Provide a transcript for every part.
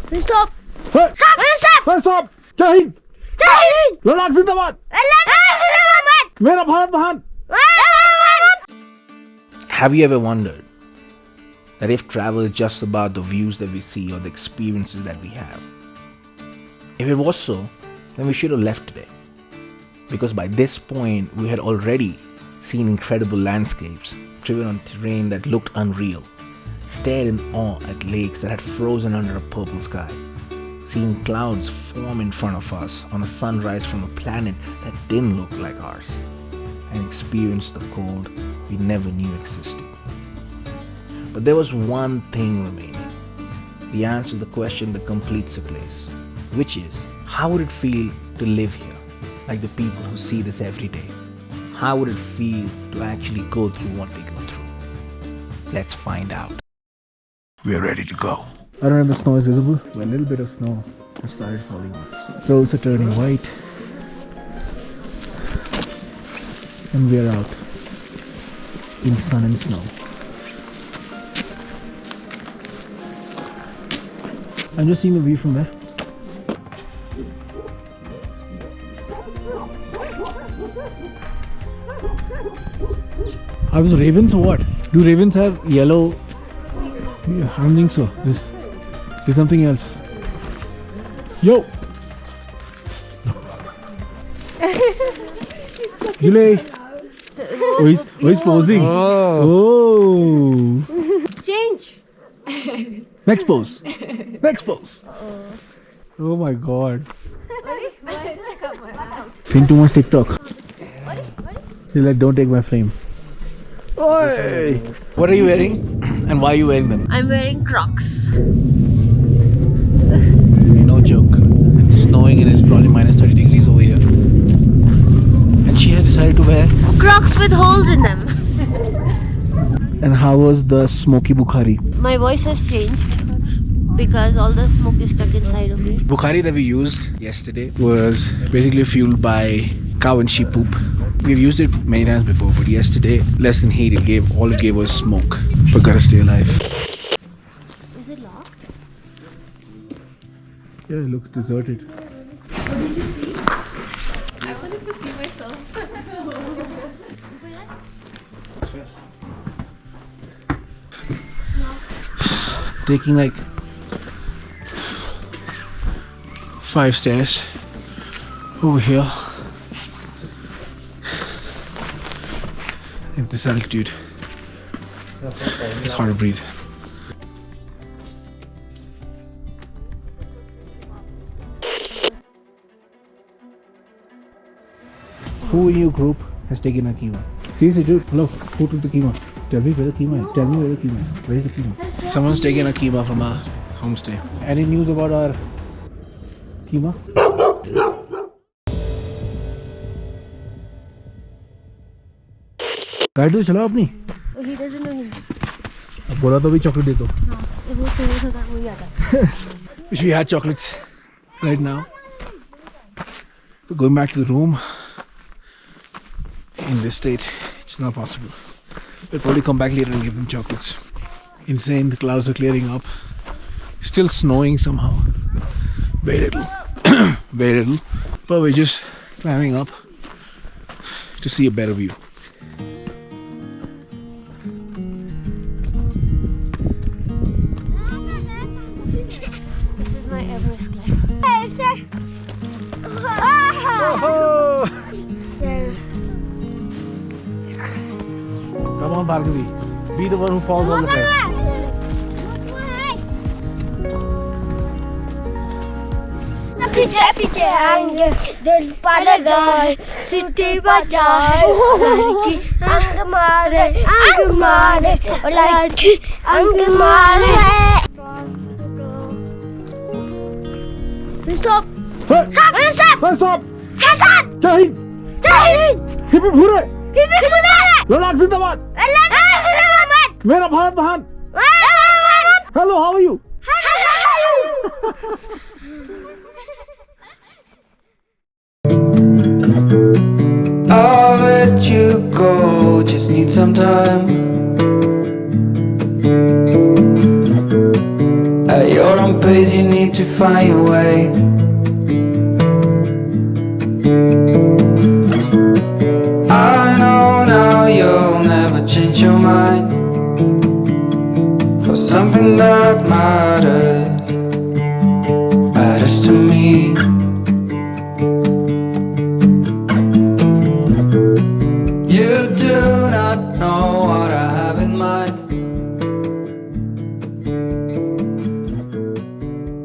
Stop! Hey! Stop! Stop! Stop! Jai Hind! Jai Hind! Ladakh Zindabad! Ladakh Zindabad! Mera Bharat Mahan! Have you ever wondered that if travel is just about the views that we see or the experiences that we have? If it was so, then we should have left today. Because by this point, we had already seen incredible landscapes, driven on terrain that looked unreal, stared in awe at lakes that had frozen under a purple sky, seen clouds form in front of us on a sunrise from a planet that didn't look like ours, and experienced the cold we never knew existed. But there was one thing remaining, the answer to the question that completes the place, which is, how would it feel to live here, like the people who see this every day? How would it feel to actually go through what they go through? Let's find out. We're ready to go. I don't know if the snow is visible, but a little bit of snow has started falling on. Roads are turning white. And we're out in sun and snow. I'm just seeing the view from there. Are those ravens or what? Do ravens have yellow? Yeah, I don't think so. There's something else. Yo! Jule! Oh, he's posing. Oh! Change! Next pose. Next pose. Oh my god. Been too much TikTok. He's like, don't take my frame. Oi! What are you wearing? And why are you wearing them? I'm wearing Crocs. No joke. It's snowing and it's probably minus 30 degrees over here. And she has decided to wear Crocs with holes in them. And how was the smoky Bukhari? My voice has changed because all the smoke is stuck inside of me. Bukhari that we used yesterday was basically fueled by cow and sheep poop. We've used it many times before, but yesterday, less than heat, all it gave was smoke. But gotta stay alive. Is it locked? Yeah, it looks deserted. What did you see? I wanted to see myself. Taking like 5 stairs over here at this altitude. It's hard to breathe. Who in your group has taken a keema? Seriously, dude, hello, who took the keema? Tell me where the keema is. Tell me where the keema is. Where is the keema? Someone's taken a keema from our homestay. Any news about our keema? गाड़ी तो चलाओ अपनी. He doesn't know him. अब बोला तो भी chocolate दे दो. हाँ, वो थोड़ा वही आता है. Wish we had chocolates right now. But going back to the room in this state, it's not possible. We'll probably come back later and give them chocolates. Insane, the clouds are clearing up. Still snowing somehow. Very little. Very little. But we're just climbing up to see a better view. This is my Everest climb. Oh! Come on, Bhargavi. Be the one who falls all the time. पीछे पीछे आएंगे दिल पर गए city बजाए लड़की अंग मारे लड़की अंग मारे. Stop! Stop! Stop! Stop! Jai Hind! Jai Hind! Hip hip hooray! Hip hip hooray! Ladakh Zindabad! Ladakh Zindabad! Mera Bharat Mahan! Hello, how are you? I'll let you go, just need some time at your own pace. ways you need to find your way. I know now you'll never change your mind for something that matters to me. You do not know what I have in mind.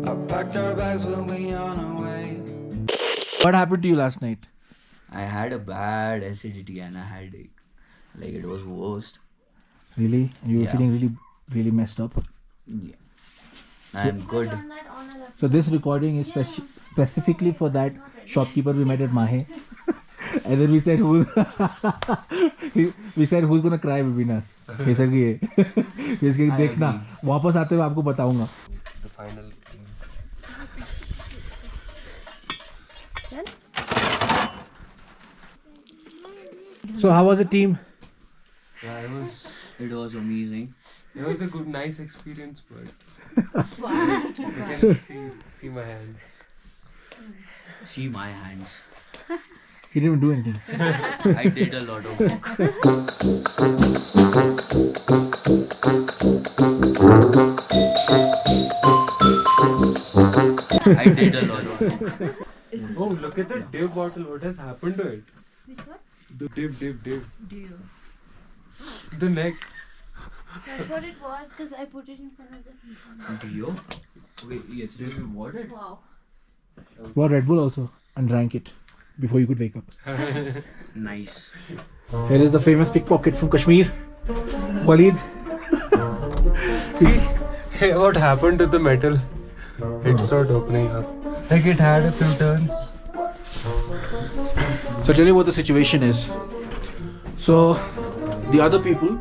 I packed our bags, we'll be on our way. What happened to you last night? I had a bad acidity and a headache. Like it was worst. Really? You were Yeah. feeling really, really messed up? Yeah. I'm good. So this recording is specifically for that shopkeeper we met at Mahe. And then we said who's gonna cry between us. He said ये इसके देखना वापस आते हुए आपको बताऊंगा. The final thing. So how was the team? Yeah, It was amazing. it was a good, nice experience, but you can see my hands. See my hands. He didn't do anything. I did a lot of work. I did a lot of work. Oh, look at the dip bottle. What has happened to it? Which one? The dip. Dew. The neck. That's what it was because I put it in front of the. Dio? Wait, yesterday we bought it? Wow. Bought Red Bull also and drank it before you could wake up. Nice. Here is the famous pickpocket from Kashmir, Walid. Hey, what happened to the metal? It's not opening up. Like it had a few turns. So I'll tell you what the situation is. So the other people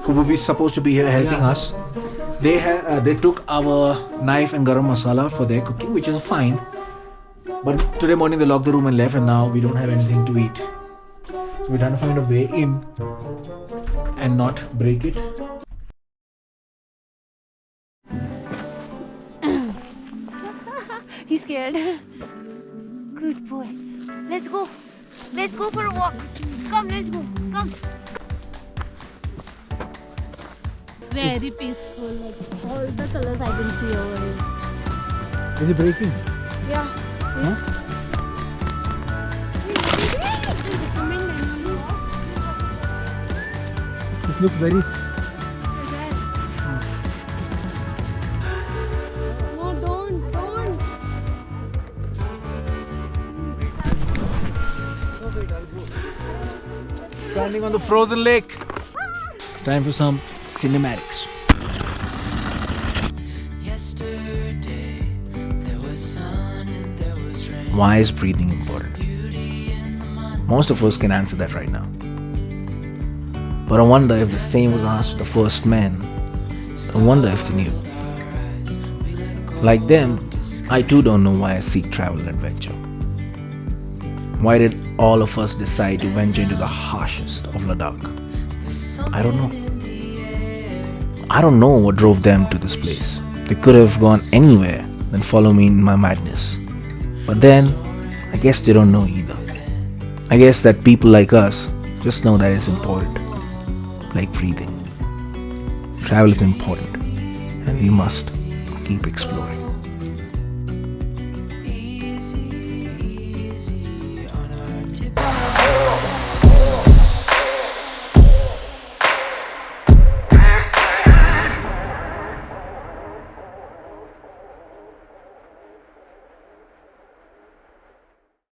who were supposed to be here helping us, they took our knife and garam masala for their cooking, which is fine. But today morning they locked the room and left, and now we don't have anything to eat. So we're trying to find a way in and not break it. He's scared. Good boy. Let's go. Let's go for a walk. Come, let's go. Come. It's very peaceful. Like all the colors I can see over here. Is it breaking? Yeah. Huh? This looks very. No, don't. Standing on the frozen lake. Time for some cinematics. Why is breathing important? Most of us can answer that right now. But I wonder if the same was asked to the first men. I wonder if they knew. Like them, I too don't know why I seek travel and adventure. Why did all of us decide to venture into the harshest of Ladakh? I don't know. I don't know what drove them to this place. They could have gone anywhere than follow me in my madness. But then, I guess they don't know either. I guess that people like us just know that it's important. Like breathing. Travel is important, and we must keep exploring.